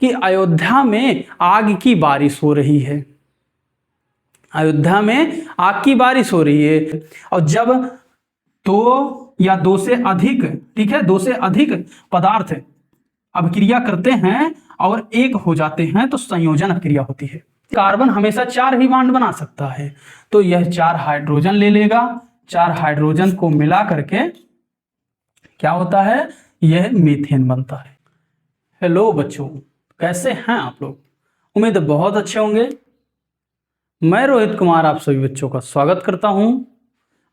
कि अयोध्या में आग की बारिश हो रही है। अयोध्या में आग की बारिश हो रही है, और जब दो या दो से अधिक, ठीक है, दो से अधिक पदार्थ अभिक्रिया करते हैं और एक हो जाते हैं तो संयोजन अभिक्रिया होती है। कार्बन हमेशा 4 ही बॉन्ड बना सकता है, तो यह 4 हाइड्रोजन ले लेगा। 4 हाइड्रोजन को मिला करके क्या होता है, यह मीथेन बनता है। हेलो बच्चों, कैसे हैं आप लोग? उम्मीद है बहुत अच्छे होंगे। मैं रोहित कुमार आप सभी बच्चों का स्वागत करता हूं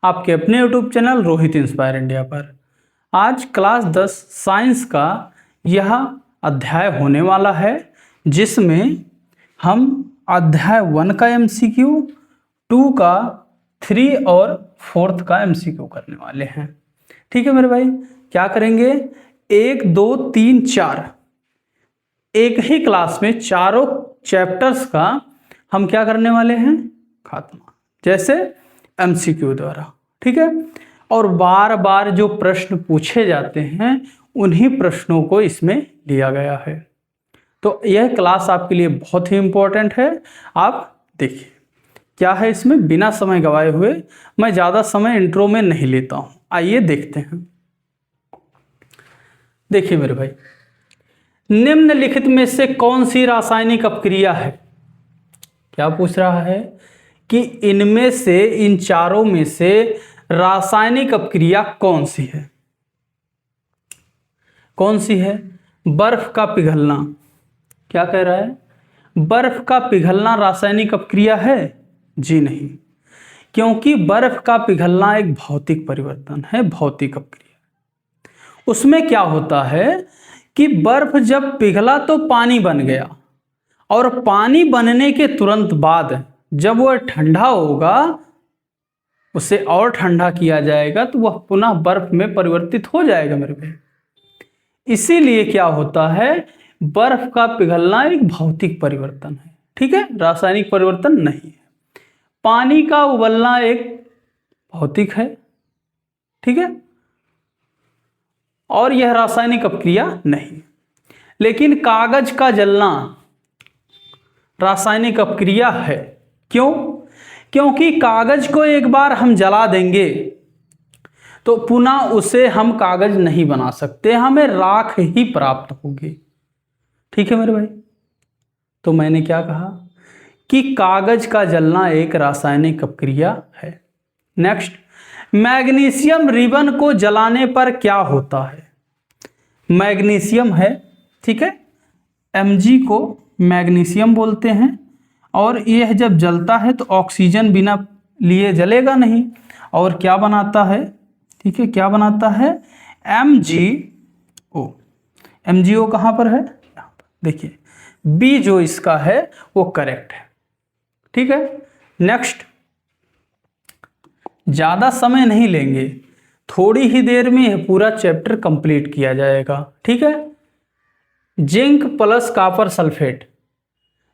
आपके अपने YouTube channel Rohit inspire India पर। आज क्लास 10 साइंस का यह अध्याय होने वाला है, जिसमें हम अध्याय 1 का MCQ, 2 का, 3 और 4 का MCQ करने वाले हैं। ठीक है मेरे भाई, क्या करेंगे? 1, 2, 3, 4 एक ही क्लास में चारों चैप्टर्स का हम क्या करने वाले हैं? खात्मा, जैसे MCQ द्वारा। ठीक है, और बार बार जो प्रश्न पूछे जाते हैं उन्हीं प्रश्नों को इसमें लिया गया है। तो यह क्लास आपके लिए बहुत ही इंपॉर्टेंट है। आप देखिए क्या है इसमें, बिना समय गवाए हुए मैं ज़्यादा समय इंट्रो में नहीं लेता हूँ, आइए देखते हैं। देखिए मेरे भाई, निम्नलिखित में से कौन सी रासायनिक अपक्रिया है? क्या पूछ रहा है कि इनमें से, इन चारों में से रासायनिक अपक्रिया कौन सी है? कौन सी है? बर्फ का पिघलना। क्या कह रहा है? बर्फ का पिघलना रासायनिक अपक्रिया है? जी नहीं, क्योंकि बर्फ का पिघलना एक भौतिक परिवर्तन है, भौतिक अपक्रिया। उसमें क्या होता है कि बर्फ जब पिघला तो पानी बन गया, और पानी बनने के तुरंत बाद जब वह ठंडा होगा, उसे और ठंडा किया जाएगा तो वह पुनः बर्फ में परिवर्तित हो जाएगा मेरे भाई। इसीलिए क्या होता है, बर्फ का पिघलना एक भौतिक परिवर्तन है, ठीक है, रासायनिक परिवर्तन नहीं है। पानी का उबलना एक भौतिक है, ठीक है, और यह रासायनिक अपक्रिया नहीं। लेकिन कागज का जलना रासायनिक अपक्रिया है। क्यों? क्योंकि कागज को एक बार हम जला देंगे तो पुनः उसे हम कागज नहीं बना सकते, हमें राख ही प्राप्त होगी। ठीक है मेरे भाई, तो मैंने क्या कहा कि कागज का जलना एक रासायनिक अपक्रिया है। नेक्स्ट, मैग्नीशियम रिबन को जलाने पर क्या होता है? मैग्नीशियम है, ठीक है, Mg को मैग्नीशियम बोलते हैं, और यह जब जलता है तो ऑक्सीजन बिना लिए जलेगा नहीं, और क्या बनाता है? ठीक है, क्या बनाता है? MgO। MgO कहाँ पर है? यहाँ पर देखिए, बी जो इसका है वो करेक्ट है। ठीक है, नेक्स्ट, ज़्यादा समय नहीं लेंगे, थोड़ी ही देर में यह पूरा चैप्टर कंप्लीट किया जाएगा। ठीक है, जिंक प्लस कॉपर सल्फेट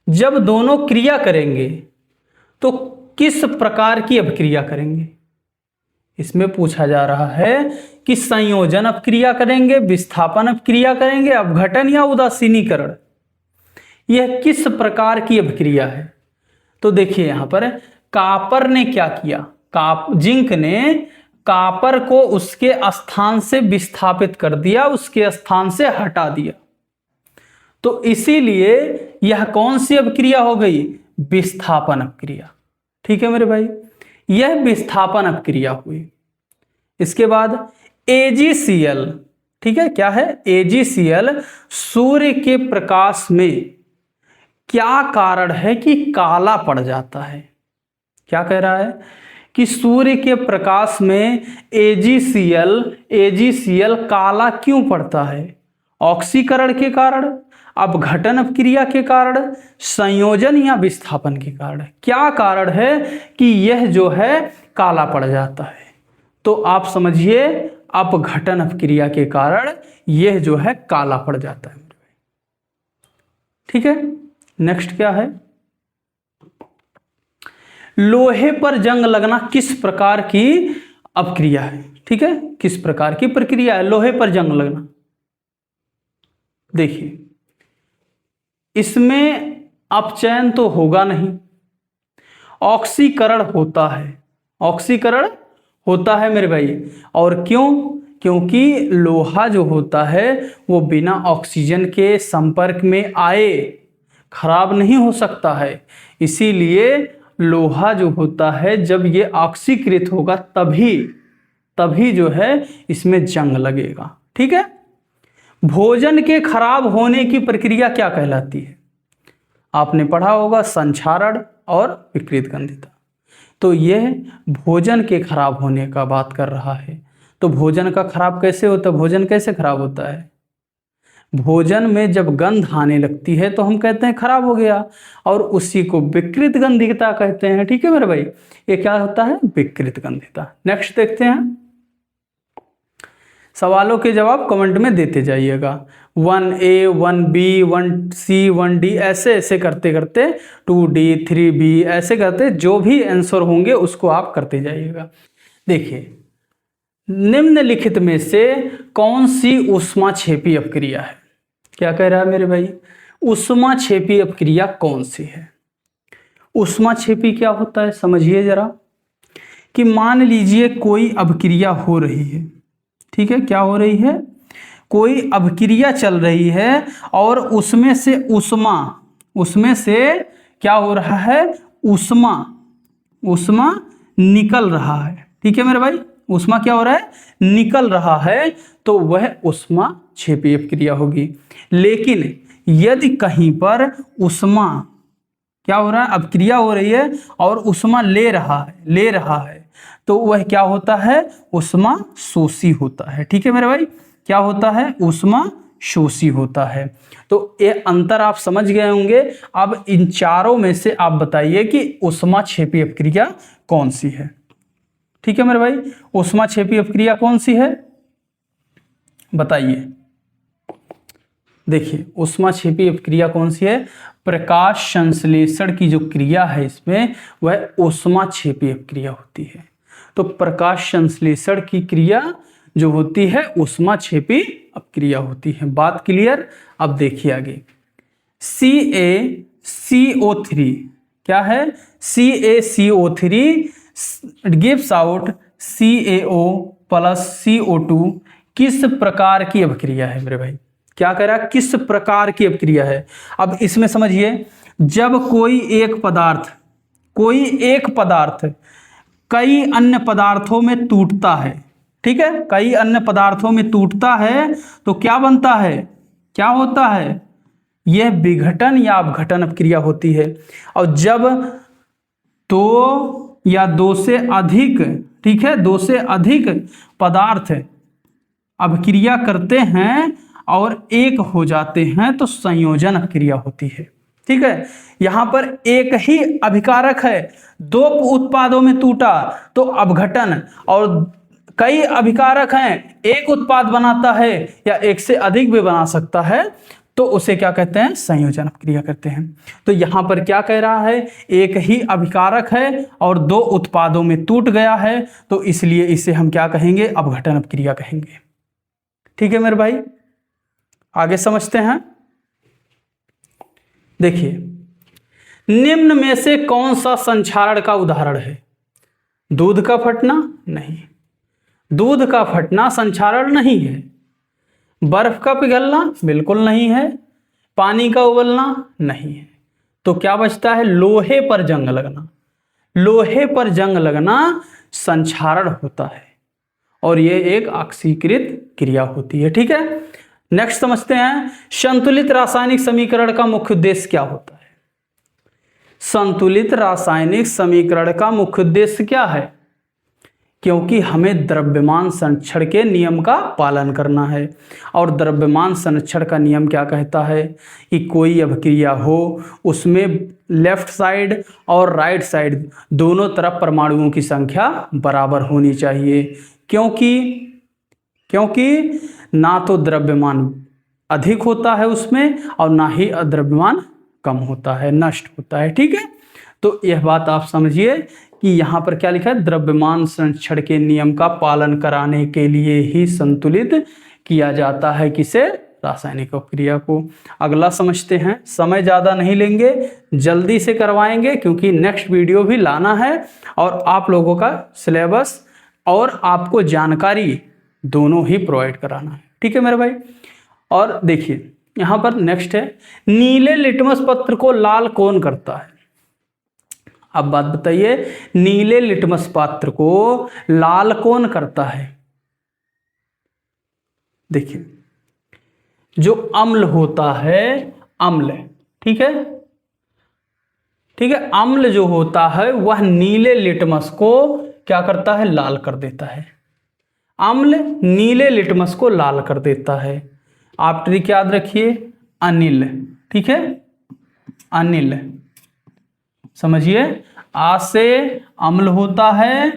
जब दोनों क्रिया करेंगे तो किस प्रकार की अपक्रिया करेंगे? इसमें पूछा जा रहा है कि संयोजन अपक्रिया करेंगे, विस्थापन अपक्रिया करेंगे, अपघटन या उदासीनीकरण। यह किस प्रकार की अपक्रिया है? तो देखिए यहां पर कॉपर ने क्या किया, जिंक ने कॉपर को उसके स्थान से विस्थापित कर दिया, उसके स्थान से हटा दिया, तो इसीलिए यह कौन सी अपक्रिया हो गई? विस्थापन अपक्रिया। ठीक है मेरे भाई, यह विस्थापन अपक्रिया हुई। इसके बाद AgCl, ठीक है, क्या है? AgCl सूर्य के प्रकाश में क्या कारण है कि काला पड़ जाता है? क्या कह रहा है कि सूर्य के प्रकाश में AgCl काला क्यों पड़ता है? ऑक्सीकरण के कारण, अपघटन अपक्रिया के कारण, संयोजन या विस्थापन के कारण। क्या कारण है कि यह जो है काला पड़ जाता है? तो आप समझिए, अपघटन अपक्रिया के कारण यह जो है काला पड़ जाता है। ठीक है, नेक्स्ट क्या है? लोहे पर जंग लगना किस प्रकार की अपक्रिया है? ठीक है, किस प्रकार की प्रक्रिया है लोहे पर जंग लगना? देखिए, इसमें अपचयन तो होगा नहीं, ऑक्सीकरण होता है, ऑक्सीकरण होता है मेरे भाई। और क्यों? क्योंकि लोहा जो होता है वो बिना ऑक्सीजन के संपर्क में आए खराब नहीं हो सकता है, इसीलिए लोहा जो होता है जब ये ऑक्सीकृत होगा तभी जो है इसमें जंग लगेगा। ठीक है। भोजन के खराब होने की प्रक्रिया क्या कहलाती है? आपने पढ़ा होगा संक्षारण और विकृत गंधिता। तो यह भोजन के खराब होने का बात कर रहा है। तो भोजन का खराब कैसे होता है? भोजन कैसे खराब होता है? भोजन में जब गंध आने लगती है तो हम कहते हैं खराब हो गया, और उसी को विकृत गंधिता कहते हैं। ठीक है मेरे भाई, ये क्या होता है? विकृत गंधिता। नेक्स्ट देखते हैं। सवालों के जवाब कमेंट में देते जाइएगा। 1A 1B 1C 1D ऐसे ऐसे करते करते 2D 3B ऐसे करते जो भी आंसर होंगे उसको आप करते जाइएगा। देखिए, निम्नलिखित में से कौन सी ऊष्माक्षेपी अपक्रिया है? क्या कह रहा है मेरे भाई? ऊष्माक्षेपी अपक्रिया कौन सी है? ऊष्माक्षेपी क्या होता है समझिए जरा। कि मान लीजिए कोई अपक्रिया हो रही है, ठीक है, क्या हो रही है? कोई अपक्रिया चल रही है और उसमें से क्या हो रहा है? ऊष्मा निकल रहा है। ठीक है मेरे भाई, ऊष्मा क्या हो रहा है? निकल रहा है, तो वह ऊष्माक्षेपी अपक्रिया होगी। लेकिन यदि कहीं पर ऊष्मा क्या हो रहा है? अपक्रिया हो रही है और ऊष्मा ले रहा है तो वह क्या होता है? ऊष्मा शोषी होता है। ठीक है मेरे भाई, क्या होता है? ऊष्मा शोषी होता है। तो ये अंतर आप समझ गए होंगे। अब इन चारों में से आप बताइए कि ऊष्माक्षेपी अपक्रिया कौन सी है? ठीक है मेरे भाई, ऊष्माक्षेपी अपक्रिया कौन सी है बताइए। देखिए, ऊष्माक्षेपी अपक्रिया कौन सी है? प्रकाश संश्लेषण की जो क्रिया है इसमें वह ऊष्माक्षेपी अपक्रिया होती है। तो प्रकाश संश्लेषण की क्रिया जो होती है ऊष्माक्षेपी अपक्रिया होती है। बात क्लियर? अब देखिए आगे। CaCO3 क्या है? CaCO3 gives out CaO plus CO2 किस प्रकार की अपक्रिया है मेरे भाई? क्या कह रहा है? किस प्रकार की अपक्रिया है? अब इसमें समझिए, जब कोई एक पदार्थ कई अन्य पदार्थों में टूटता है, ठीक है, कई अन्य पदार्थों में टूटता है तो क्या बनता है? क्या होता है? यह विघटन या अपघटन अपक्रिया होती है। और जब दो या दो से अधिक, ठीक है, दो से अधिक पदार्थ अपक्रिया करते हैं और एक हो जाते हैं तो संयोजन अपक्रिया होती है। ठीक है, यहां पर एक ही अभिकारक है, दो उत्पादों में टूटा तो अपघटन, और कई अभिकारक हैं, एक उत्पाद बनाता है या एक से अधिक भी बना सकता है तो उसे क्या कहते हैं? संयोजन अपक्रिया कहते हैं। तो यहां पर क्या कह रहा है? एक ही अभिकारक है और दो उत्पादों में टूट गया है तो इसलिए इसे हम क्या कहेंगे? अपघटन अपक्रिया कहेंगे। ठीक है मेरे भाई, आगे समझते हैं। देखिए, निम्न में से कौन सा संक्षारण का उदाहरण है? दूध का फटना? नहीं, दूध का फटना संक्षारण नहीं है। बर्फ का पिघलना? बिल्कुल नहीं है। पानी का उबलना? नहीं है। तो क्या बचता है? लोहे पर जंग लगना। लोहे पर जंग लगना संक्षारण होता है और यह एक ऑक्सीकृत क्रिया होती है। ठीक है, नेक्स्ट समझते हैं। संतुलित रासायनिक समीकरण का मुख्य उद्देश्य क्या होता है? संतुलित रासायनिक समीकरण का मुख्य उद्देश्य क्या है? क्योंकि हमें द्रव्यमान संरक्षण के नियम का पालन करना है, और द्रव्यमान संरक्षण का नियम क्या कहता है? कि कोई अपक्रिया हो उसमें लेफ्ट साइड और राइट साइड दोनों तरफ परमाणुओं की संख्या बराबर होनी चाहिए। क्योंकि ना तो द्रव्यमान अधिक होता है उसमें और ना ही द्रव्यमान कम होता है, नष्ट होता है। ठीक है, तो यह बात आप समझिए कि यहाँ पर क्या लिखा है? द्रव्यमान संरक्षण के नियम का पालन कराने के लिए ही संतुलित किया जाता है किसे? रासायनिक अपक्रिया को। अगला समझते हैं, समय ज़्यादा नहीं लेंगे, जल्दी से करवाएंगे क्योंकि नेक्स्ट वीडियो भी लाना है और आप लोगों का सिलेबस और आपको जानकारी दोनों ही प्रोवाइड कराना है। ठीक है मेरे भाई। और देखिए यहाँ पर नेक्स्ट है, नीले लिटमस पत्र को लाल कौन करता है? अब बात बताइए, नीले लिटमस पत्र को लाल कौन करता है? देखिए, जो अम्ल होता है, अम्ल, ठीक है, ठीक है, अम्ल जो होता है वह नीले लिटमस को क्या करता है? लाल कर देता है। अम्ल नीले लिटमस को लाल कर देता है। आप ट्रिक याद रखिए, अनिल, ठीक है, अनिल, समझिए, आ से अम्ल होता है,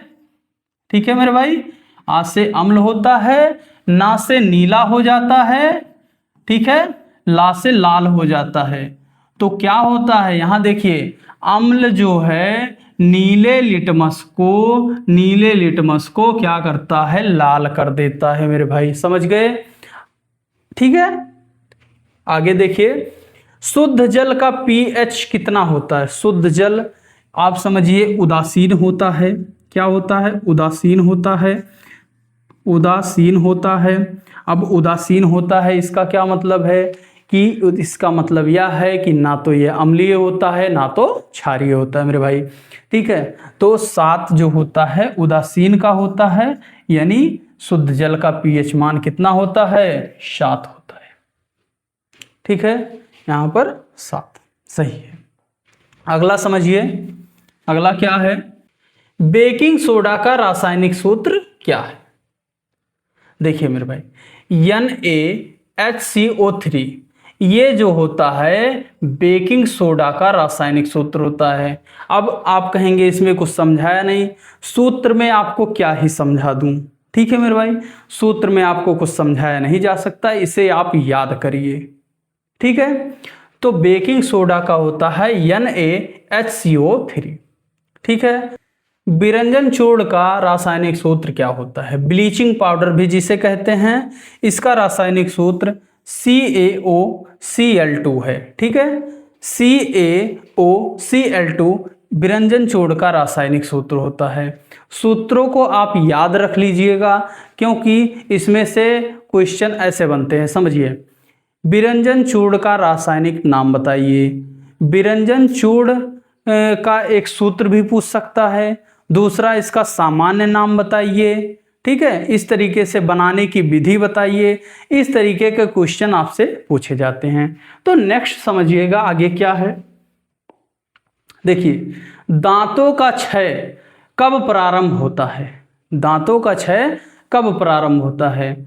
ठीक है मेरे भाई, आ से अम्ल होता है, ना से नीला हो जाता है, ठीक है, ला से लाल हो जाता है। तो क्या होता है यहां देखिए, अम्ल जो है नीले लिटमस को क्या करता है? लाल कर देता है मेरे भाई, समझ गए? ठीक है, आगे देखिए, शुद्ध जल का पीएच कितना होता है? शुद्ध जल आप समझिए उदासीन होता है। क्या होता है? उदासीन होता है, उदासीन होता है। अब उदासीन होता है, इसका क्या मतलब है कि इसका मतलब यह है कि ना तो ये अम्लीय होता है ना तो क्षारीय होता है मेरे भाई। ठीक है, तो 7 जो होता है उदासीन का होता है, यानी शुद्ध जल का पीएच मान कितना होता है? 7 होता है। ठीक है, यहाँ पर 7 सही है। अगला समझिए, अगला क्या है? बेकिंग सोडा का रासायनिक सूत्र क्या है? देखिए मेरे भाई, NaHCO3 ये जो होता है बेकिंग सोडा का रासायनिक सूत्र होता है। अब आप कहेंगे इसमें कुछ समझाया नहीं, सूत्र में आपको क्या ही समझा दूं। ठीक है मेरे भाई, सूत्र में आपको कुछ समझाया नहीं जा सकता, इसे आप याद करिए। ठीक है, तो बेकिंग सोडा का होता है NaHCO3। ठीक है, विरंजन चूर्ण का रासायनिक सूत्र क्या होता है? ब्लीचिंग पाउडर भी जिसे कहते हैं, इसका रासायनिक सूत्र CaOCl2 है। ठीक है, CaOCl2 विरंजन चूर्ण का रासायनिक सूत्र होता है। सूत्रों को आप याद रख लीजिएगा क्योंकि इसमें से क्वेश्चन ऐसे बनते हैं, समझिए। विरंजन चूर्ण का रासायनिक नाम बताइए। विरंजन चूर्ण का एक सूत्र भी पूछ सकता है, दूसरा इसका सामान्य नाम बताइए। ठीक है, इस तरीके से बनाने की विधि बताइए। इस तरीके के क्वेश्चन आपसे पूछे जाते हैं। तो नेक्स्ट समझिएगा आगे क्या है। देखिए, दांतों का क्षय कब प्रारंभ होता है? दांतों का क्षय कब प्रारंभ होता है?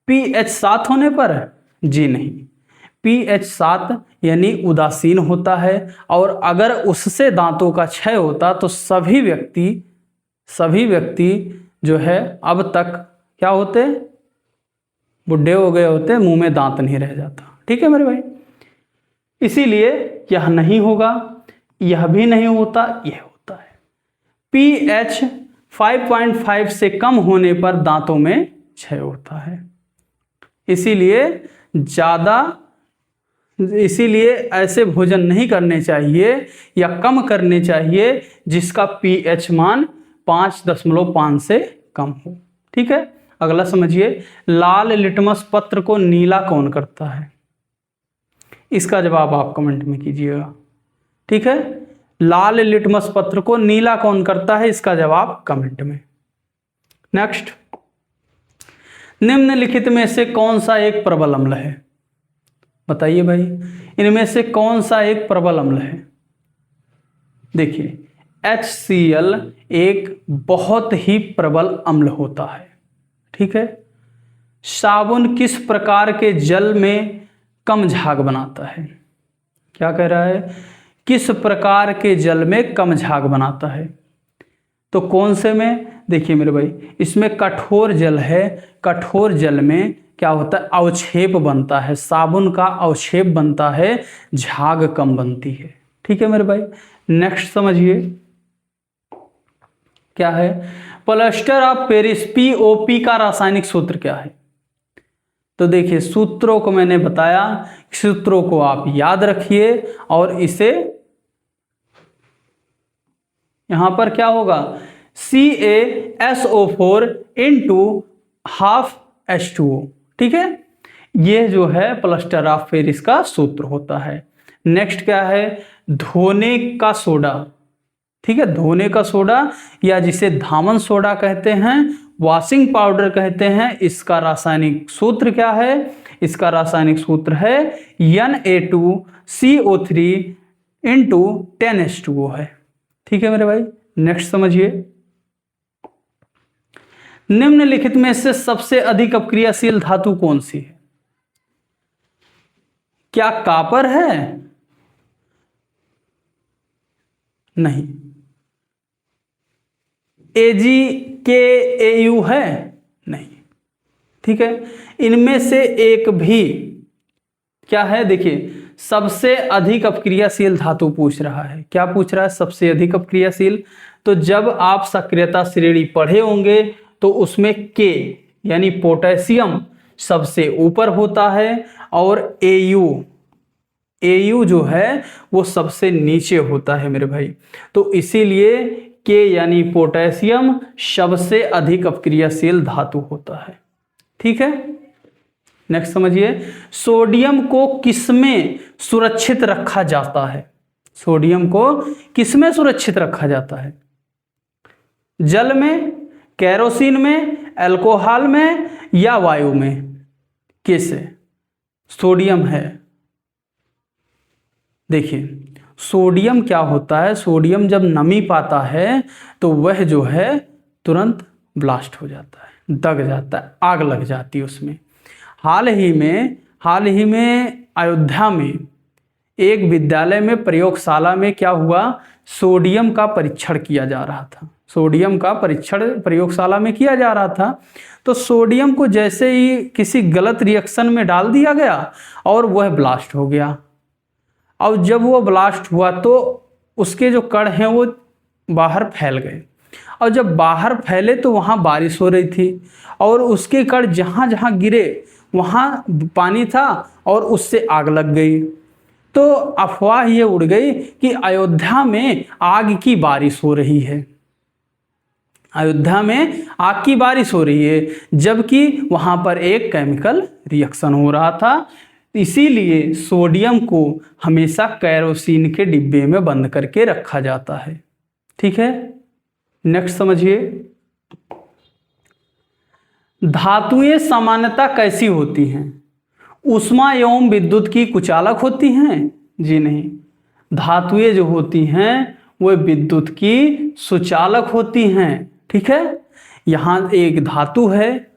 pH 7 होने पर? जी नहीं, pH 7 यानी उदासीन होता है, और अगर उससे दांतों का क्षय होता तो सभी व्यक्ति जो है अब तक क्या होते? बुढ़े हो गए होते, मुंह में दांत नहीं रह जाता। ठीक है मेरे भाई, इसीलिए यह नहीं होगा, यह भी नहीं होता, यह होता है। pH 5.5 से कम होने पर दांतों में क्षय होता है। इसीलिए ऐसे भोजन नहीं करने चाहिए या कम करने चाहिए जिसका pH मान 5.5 से कम हो। ठीक है, अगला समझिए, लाल लिटमस पत्र को नीला कौन करता है? इसका जवाब आप कमेंट में कीजिएगा। ठीक है, लाल लिटमस पत्र को नीला कौन करता है? इसका जवाब कमेंट में। नेक्स्ट, निम्नलिखित में से कौन सा एक प्रबल अम्ल है? बताइए भाई, इनमें से कौन सा एक प्रबल अम्ल है? देखिए, HCl एक बहुत ही प्रबल अम्ल होता है। ठीक है, साबुन किस प्रकार के जल में कम झाग बनाता है? क्या कह रहा है? किस प्रकार के जल में कम झाग बनाता है? तो कौन से में? देखिए मेरे भाई, इसमें कठोर जल है। कठोर जल में क्या होता है? अवक्षेप बनता है, साबुन का अवक्षेप बनता है, झाग कम बनती है। ठीक है मेरे भाई, नेक्स्ट समझिए क्या है? प्लास्टर ऑफ पेरिस POP का रासायनिक सूत्र क्या है? तो देखिए सूत्रों को मैंने बताया, सूत्रों को आप याद रखिए और इसे यहां पर क्या होगा, CaSO4 इंटू हाफ H2O, ठीक है। ये जो है प्लस्टर ऑफ पेरिस का सूत्र होता है। नेक्स्ट क्या है, धोने का सोडा, ठीक है, धोने का सोडा या जिसे धामन सोडा कहते हैं, वॉशिंग पाउडर कहते हैं। इसका रासायनिक सूत्र क्या है, इसका रासायनिक सूत्र है Na2CO3 इंटू 10H2O है, ठीक है मेरे भाई। नेक्स्ट समझिए, निम्नलिखित में से सबसे अधिक अपक्रियाशील धातु कौन सी है? क्या कॉपर है? नहीं। AgKAu है? नहीं, ठीक है। इनमें से एक भी क्या है, देखिए सबसे अधिक अपक्रियाशील धातु पूछ रहा है। क्या पूछ रहा है, सबसे अधिक अपक्रियाशील। तो जब आप सक्रियता श्रेणी पढ़े होंगे तो उसमें K यानी पोटेशियम सबसे ऊपर होता है और AU जो है वो सबसे नीचे होता है मेरे भाई। तो इसीलिए K यानी पोटेशियम सबसे अधिक अपक्रियाशील धातु होता है, ठीक है। नेक्स्ट समझिए, सोडियम को किसमें सुरक्षित रखा जाता है? सोडियम को किसमें सुरक्षित रखा जाता है? जल में, केरोसिन में, अल्कोहल में या वायु में? किसे सोडियम है? देखिए सोडियम क्या होता है, सोडियम जब नमी पाता है तो वह जो है तुरंत ब्लास्ट हो जाता है, दग जाता है, आग लग जाती है उसमें। हाल ही में अयोध्या में एक विद्यालय में प्रयोगशाला में क्या हुआ, सोडियम का परीक्षण किया जा रहा था। सोडियम का परीक्षण प्रयोगशाला में किया जा रहा था। तो सोडियम को जैसे ही किसी गलत रिएक्शन में डाल दिया गया और वह ब्लास्ट हो गया। और जब वो ब्लास्ट हुआ तो उसके जो कण हैं वो बाहर फैल गए, और जब बाहर फैले तो वहाँ बारिश हो रही थी और उसके कण जहाँ जहाँ गिरे वहाँ पानी था और उससे आग लग गई। तो अफवाह ये उड़ गई कि अयोध्या में आग की बारिश हो रही है, अयोध्या में आग की बारिश हो रही है, जबकि वहाँ पर एक केमिकल रिएक्शन हो रहा था। इसीलिए सोडियम को हमेशा केरोसिन के डिब्बे में बंद करके रखा जाता है, ठीक है। नेक्स्ट समझिए, धातुएं सामान्यतः कैसी होती हैं? ऊष्मा एवं विद्युत की कुचालक होती हैं? जी नहीं, धातुएं जो होती हैं वो विद्युत की सुचालक होती हैं, ठीक है। यहाँ एक धातु है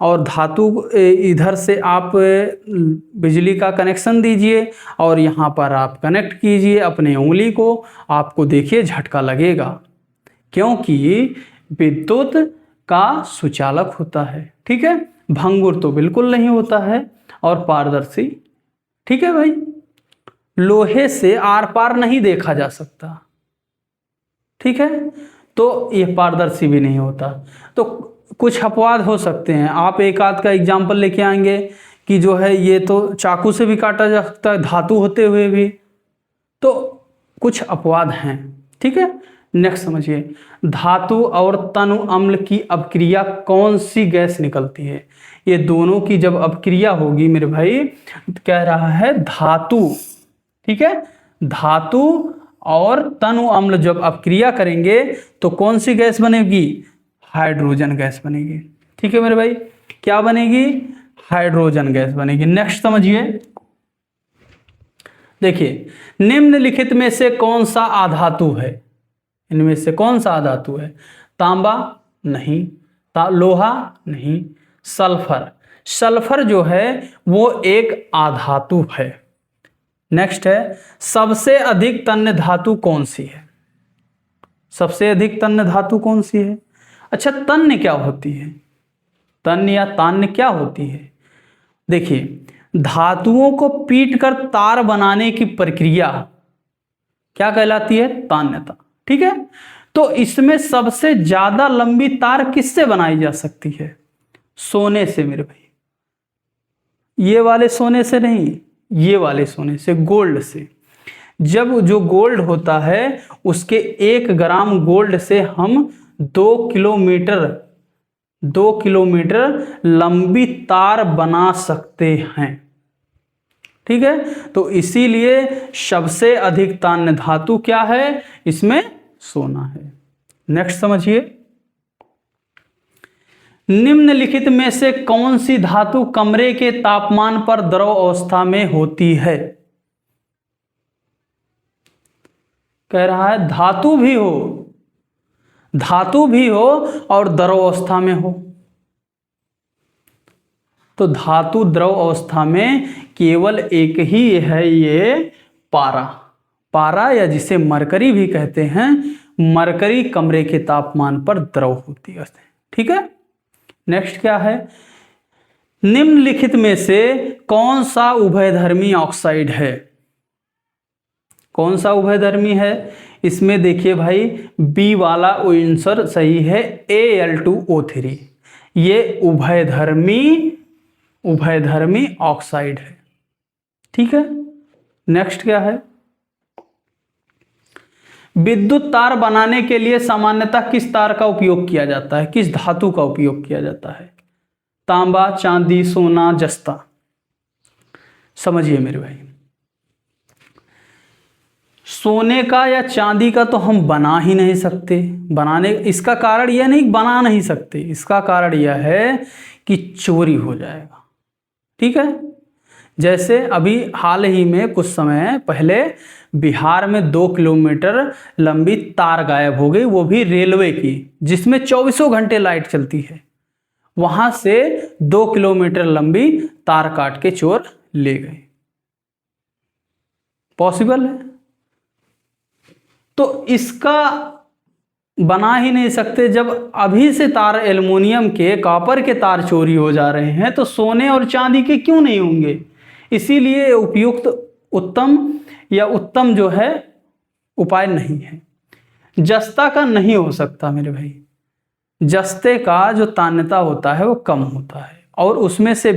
और धातु इधर से आप बिजली का कनेक्शन दीजिए और यहाँ पर आप कनेक्ट कीजिए अपने उंगली को, आपको देखिए झटका लगेगा, क्योंकि विद्युत का सुचालक होता है, ठीक है। भंगुर तो बिल्कुल नहीं होता है और पारदर्शी, ठीक है भाई। लोहे से आर पार नहीं देखा जा सकता, ठीक है, तो यह पारदर्शी भी नहीं होता। तो कुछ अपवाद हो सकते हैं, आप एक आध का एग्जाम्पल लेके आएंगे कि जो है ये तो चाकू से भी काटा जा सकता है धातु होते हुए भी, तो कुछ अपवाद हैं, ठीक है। नेक्स्ट समझिए, धातु और तनु अम्ल की अपक्रिया कौन सी गैस निकलती है? ये दोनों की जब अपक्रिया होगी मेरे भाई, कह रहा है धातु, ठीक है, धातु और तनु अम्ल जब अपक्रिया करेंगे तो कौन सी गैस बनेगी? हाइड्रोजन गैस बनेगी, ठीक है मेरे भाई। क्या बनेगी? हाइड्रोजन गैस बनेगी। नेक्स्ट समझिए, देखिए निम्नलिखित में से कौन सा अधातु है? इनमें से कौन सा अधातु है? तांबा नहीं, लोहा नहीं, सल्फर। सल्फर जो है वो एक अधातु है। नेक्स्ट है, सबसे अधिक तन्य धातु कौन सी है? सबसे अधिक तन्य धातु कौन सी है? अच्छा, तन्य क्या होती है? तन्य या तान्य क्या होती है? देखिए, धातुओं को पीटकर तार बनाने की प्रक्रिया क्या कहलाती है? तान्यता, ठीक है। तो इसमें सबसे ज्यादा लंबी तार किससे बनाई जा सकती है? सोने से मेरे भाई, ये वाले सोने से नहीं, ये वाले सोने से, गोल्ड से। जब जो गोल्ड होता है उसके 1 ग्राम गोल्ड से हम 2 किलोमीटर लंबी तार बना सकते हैं। ठीक है, तो इसीलिए सबसे अधिक तान्य धातु क्या है, इसमें सोना है। नेक्स्ट समझिए, निम्नलिखित में से कौन सी धातु कमरे के तापमान पर द्रव अवस्था में होती है। कह रहा है धातु भी हो और द्रव अवस्था में हो। तो धातु द्रव अवस्था में केवल एक ही है, ये पारा या जिसे मरकरी भी कहते हैं, मरकरी कमरे के तापमान पर द्रव होती है। ठीक है, नेक्स्ट क्या है, निम्नलिखित में से कौन सा उभयधर्मी ऑक्साइड है। कौन सा उभयधर्मी है, इसमें देखिए भाई बी वाला आंसर सही है, Al2O3। ये उभयधर्मी ऑक्साइड है। ठीक है, नेक्स्ट क्या है, विद्युत तार बनाने के लिए सामान्यतः किस तार का उपयोग किया जाता है, किस धातु का उपयोग किया जाता है। तांबा, चांदी, सोना, जस्ता। समझिए मेरे भाई, सोने का या चांदी का तो हम बना ही नहीं सकते। बनाने इसका कारण यह नहीं बना नहीं सकते, इसका कारण यह है कि चोरी हो जाएगा। ठीक है, जैसे अभी हाल ही में कुछ समय पहले बिहार में 2 किलोमीटर लंबी तार गायब हो गई, वो भी रेलवे की, जिसमें 24 घंटे लाइट चलती है। वहां से 2 किलोमीटर लंबी तार काट के चोर ले गए। पॉसिबल है, तो इसका बना ही नहीं सकते। जब अभी से तार एल्युमिनियम के, कॉपर के तार चोरी हो जा रहे हैं, तो सोने और चांदी के क्यों नहीं होंगे। इसीलिए उपयुक्त उत्तम जो है उपाय नहीं है। जस्ता का नहीं हो सकता मेरे भाई, जस्ते का जो तान्यता होता है वो कम होता है और उसमें से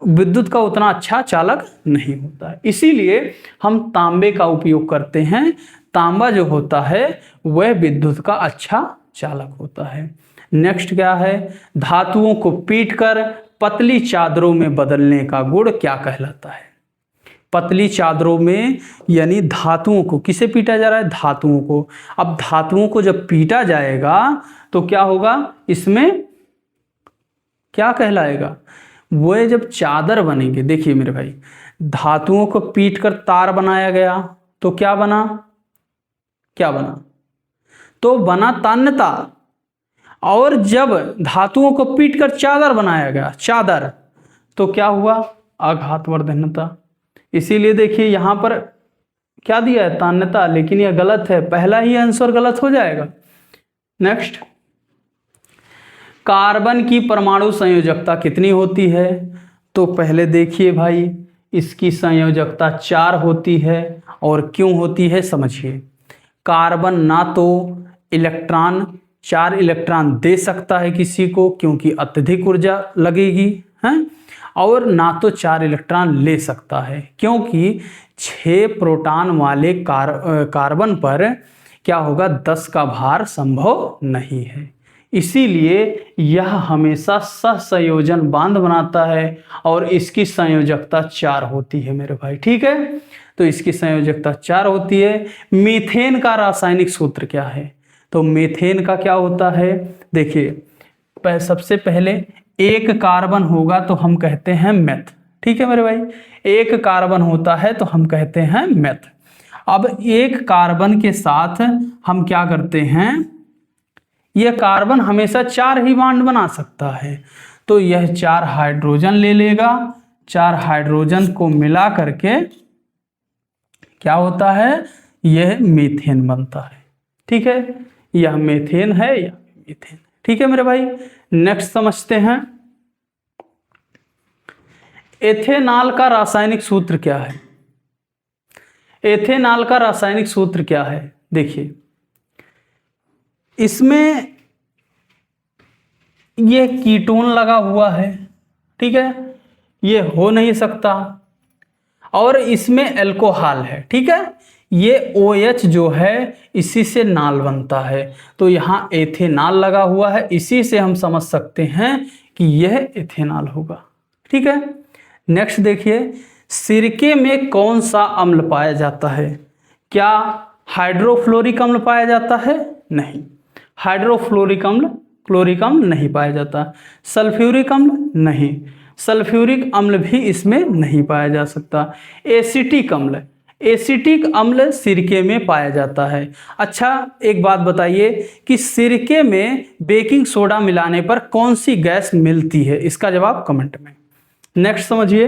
विद्युत का उतना अच्छा चालक नहीं होता है। इसीलिए हम तांबे का उपयोग करते हैं। तांबा जो होता है वह विद्युत का अच्छा चालक होता है। नेक्स्ट क्या है, धातुओं को पीटकर पतली चादरों में बदलने का गुण क्या कहलाता है। पतली चादरों में यानी धातुओं को, किसे पीटा जा रहा है, धातुओं को। अब धातुओं को जब पीटा जाएगा तो क्या होगा, इसमें क्या कहलाएगा, वो जब चादर बनेंगे। देखिए मेरे भाई, धातुओं को पीटकर तार बनाया गया तो क्या बना, तो बना तान्यता। और जब धातुओं को पीटकर चादर बनाया गया, चादर, तो क्या हुआ, आघातवर्धनता। इसीलिए देखिए यहां पर क्या दिया है, तान्यता, लेकिन यह गलत है, पहला ही आंसर गलत हो जाएगा। नेक्स्ट, कार्बन की परमाणु संयोजकता कितनी होती है। तो पहले देखिए भाई, इसकी संयोजकता 4 होती है। और क्यों होती है समझिए, कार्बन ना तो 4 इलेक्ट्रॉन दे सकता है किसी को, क्योंकि अत्यधिक ऊर्जा लगेगी है, और ना तो 4 इलेक्ट्रॉन ले सकता है, क्योंकि 6 प्रोटॉन वाले कार्बन पर क्या होगा, 10 का भार संभव नहीं है। इसीलिए यह हमेशा सहसंयोजन बांध बनाता है और इसकी संयोजकता 4 होती है मेरे भाई। ठीक है, तो इसकी संयोजकता 4 होती है। मीथेन का रासायनिक सूत्र क्या है, तो मीथेन का क्या होता है, देखिए सबसे पहले एक कार्बन होगा तो हम कहते हैं मेथ। ठीक है मेरे भाई, एक कार्बन होता है तो हम कहते हैं मेथ। अब एक कार्बन के साथ हम क्या करते हैं, यह कार्बन हमेशा 4 ही बॉन्ड बना सकता है, तो यह 4 हाइड्रोजन ले लेगा। 4 हाइड्रोजन को मिला करके क्या होता है, यह मीथेन बनता है। ठीक है, यह मीथेन है या मीथेन। ठीक है मेरे भाई, नेक्स्ट समझते हैं, एथेनॉल का रासायनिक सूत्र क्या है। एथेनॉल का रासायनिक सूत्र क्या है, देखिए इसमें यह कीटोन लगा हुआ है। ठीक है, ये हो नहीं सकता। और इसमें एल्कोहल है, ठीक है, ये OH जो है इसी से नाल बनता है, तो यहाँ एथेनॉल लगा हुआ है, इसी से हम समझ सकते हैं कि यह एथेनॉल होगा। ठीक है, नेक्स्ट देखिए, सिरके में कौन सा अम्ल पाया जाता है? क्या हाइड्रोफ्लोरिक अम्ल पाया जाता है? नहीं, हाइड्रोफ्लोरिक अम्ल, क्लोरिक अम्ल नहीं पाया जाता। सल्फ्यूरिक अम्ल? नहीं, सल्फ्यूरिक अम्ल भी इसमें नहीं पाया जा सकता। एसिटिक अम्ल, एसिटिक अम्ल सिरके में पाया जाता है। अच्छा, एक बात बताइए कि सिरके में बेकिंग सोडा मिलाने पर कौन सी गैस मिलती है? इसका जवाब कमेंट में। नेक्स्ट समझिए,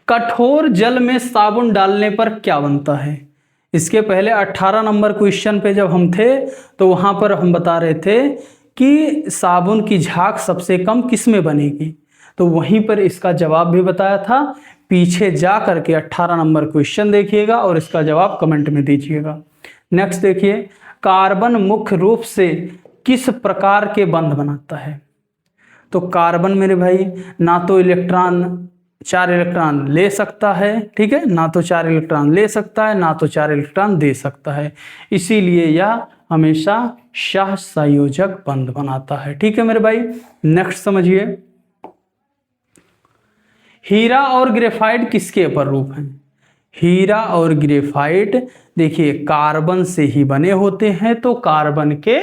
कठोर जल में साबुन डालने पर क्या बनता है? इसके पहले 18 नंबर क्वेश्चन पे जब हम थे तो वहां पर हम बता रहे थे कि साबुन की झाग सबसे कम किस में बनेगी, तो वहीं पर इसका जवाब भी बताया था। पीछे जा करके 18 नंबर क्वेश्चन देखिएगा और इसका जवाब कमेंट में दीजिएगा। नेक्स्ट देखिए, कार्बन मुख्य रूप से किस प्रकार के बंध बनाता है? तो कार्बन मेरे भाई ना तो चार इलेक्ट्रॉन ले सकता है, ठीक है, ना तो 4 इलेक्ट्रॉन ले सकता है, ना तो 4 इलेक्ट्रॉन दे सकता है, इसीलिए यह हमेशा सहसंयोजक बंध बनाता है। ठीक है मेरे भाई, नेक्स्ट समझिए, हीरा और ग्रेफाइट किसके अपर रूप हैं? हीरा और ग्रेफाइट देखिए कार्बन से ही बने होते हैं, तो कार्बन के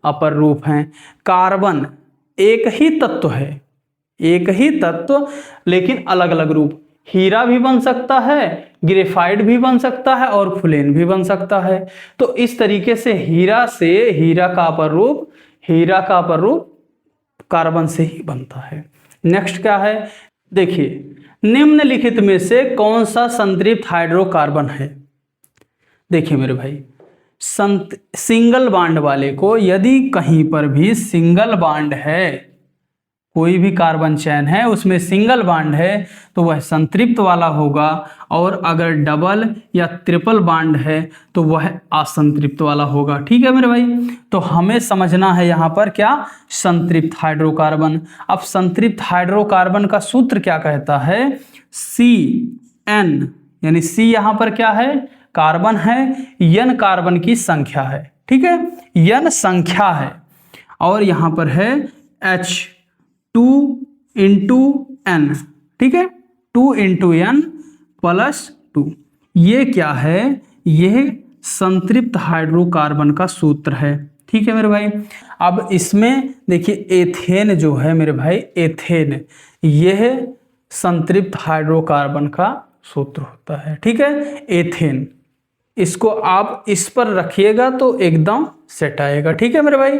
अपर रूप हैं। कार्बन एक ही तत्व है, एक ही तत्व लेकिन अलग अलग रूप। हीरा भी बन सकता है, ग्रेफाइट भी बन सकता है और फुलेन भी बन सकता है। तो इस तरीके से हीरा का अपर रूप कार्बन से ही बनता है। नेक्स्ट क्या है, देखिए निम्नलिखित में से कौन सा संतृप्त हाइड्रोकार्बन है? देखिए मेरे भाई, सिंगल बॉन्ड वाले को यदि कहीं पर भी सिंगल बॉन्ड है, कोई भी कार्बन चैन है उसमें सिंगल बॉन्ड है तो वह संतृप्त वाला होगा, और अगर डबल या ट्रिपल बॉन्ड है तो वह असंतृप्त वाला होगा। ठीक है मेरे भाई, तो हमें समझना है यहाँ पर क्या, संतृप्त हाइड्रोकार्बन। अब संतृप्त हाइड्रोकार्बन का सूत्र क्या कहता है? CN, यानी C यहाँ पर क्या है, कार्बन है, N कार्बन की संख्या है, ठीक है, N संख्या है, और यहाँ पर है H2 इंटू N, ठीक है, 2 इंटू N प्लस 2। ये क्या है? यह संतृप्त हाइड्रोकार्बन का सूत्र है। ठीक है मेरे भाई, अब इसमें देखिए एथेन जो है मेरे भाई, एथेन यह संतृप्त हाइड्रोकार्बन का सूत्र होता है। ठीक है, एथेन, इसको आप इस पर रखिएगा तो एकदम सेट आएगा। ठीक है मेरे भाई,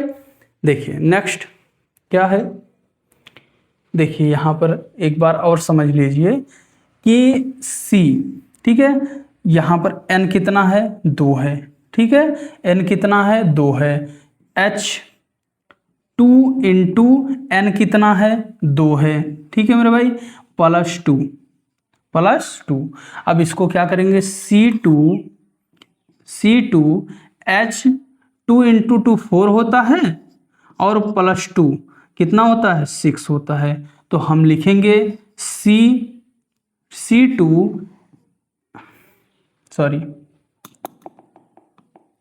देखिए नेक्स्ट क्या है, देखिए यहाँ पर एक बार और समझ लीजिए कि C, ठीक है, यहाँ पर N कितना है, 2 है, ठीक है, N कितना है, 2 है, H2 इंटू N कितना है, 2 है, ठीक है मेरे भाई, प्लस 2। अब इसको क्या करेंगे, C2 H2 इंटू 2 4 होता है, और प्लस 2 कितना होता है, 6 होता है, तो हम लिखेंगे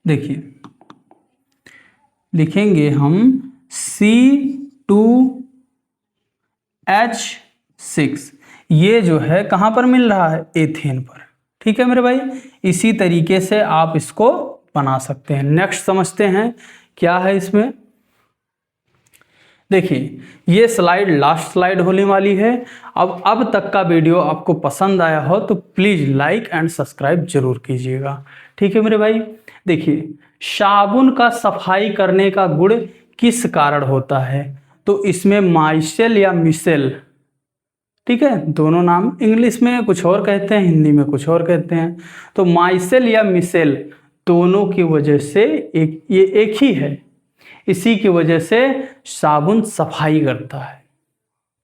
देखिए लिखेंगे हम C2H6, ये जो है कहाँ पर मिल रहा है, एथेन पर। ठीक है मेरे भाई, इसी तरीके से आप इसको बना सकते हैं। नेक्स्ट समझते हैं क्या है इसमें। देखिए ये स्लाइड लास्ट स्लाइड होने वाली है। अब तक का वीडियो आपको पसंद आया हो तो प्लीज़ लाइक एंड सब्सक्राइब जरूर कीजिएगा। ठीक है मेरे भाई, देखिए साबुन का सफाई करने का गुण किस कारण होता है? तो इसमें माइसेल या मिसेल, ठीक है, दोनों नाम इंग्लिश में कुछ और कहते हैं, हिंदी में कुछ और कहते हैं, तो माइसेल या मिसेल दोनों की वजह से ये एक ही है, इसी की वजह से साबुन सफाई करता है।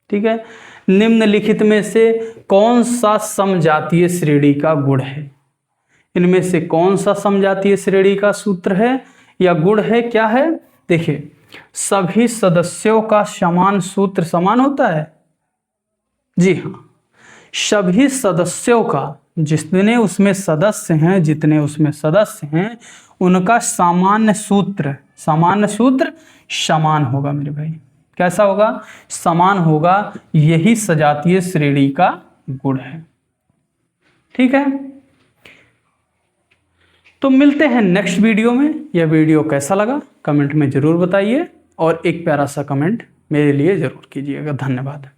ठीक है, निम्नलिखित में से कौन सा समजातीय श्रेणी का गुण है? इनमें से कौन सा समजातीय श्रेणी का सूत्र है या गुण है, क्या है? देखिए सभी सदस्यों का समान सूत्र समान होता है, जी हाँ, सभी सदस्यों का, जितने उसमें सदस्य हैं उनका सामान्य सूत्र समान होगा मेरे भाई। कैसा होगा? समान होगा। यही सजातीय श्रेणी का गुण है। ठीक है, तो मिलते हैं नेक्स्ट वीडियो में। यह वीडियो कैसा लगा कमेंट में जरूर बताइए और एक प्यारा सा कमेंट मेरे लिए जरूर कीजिएगा। धन्यवाद।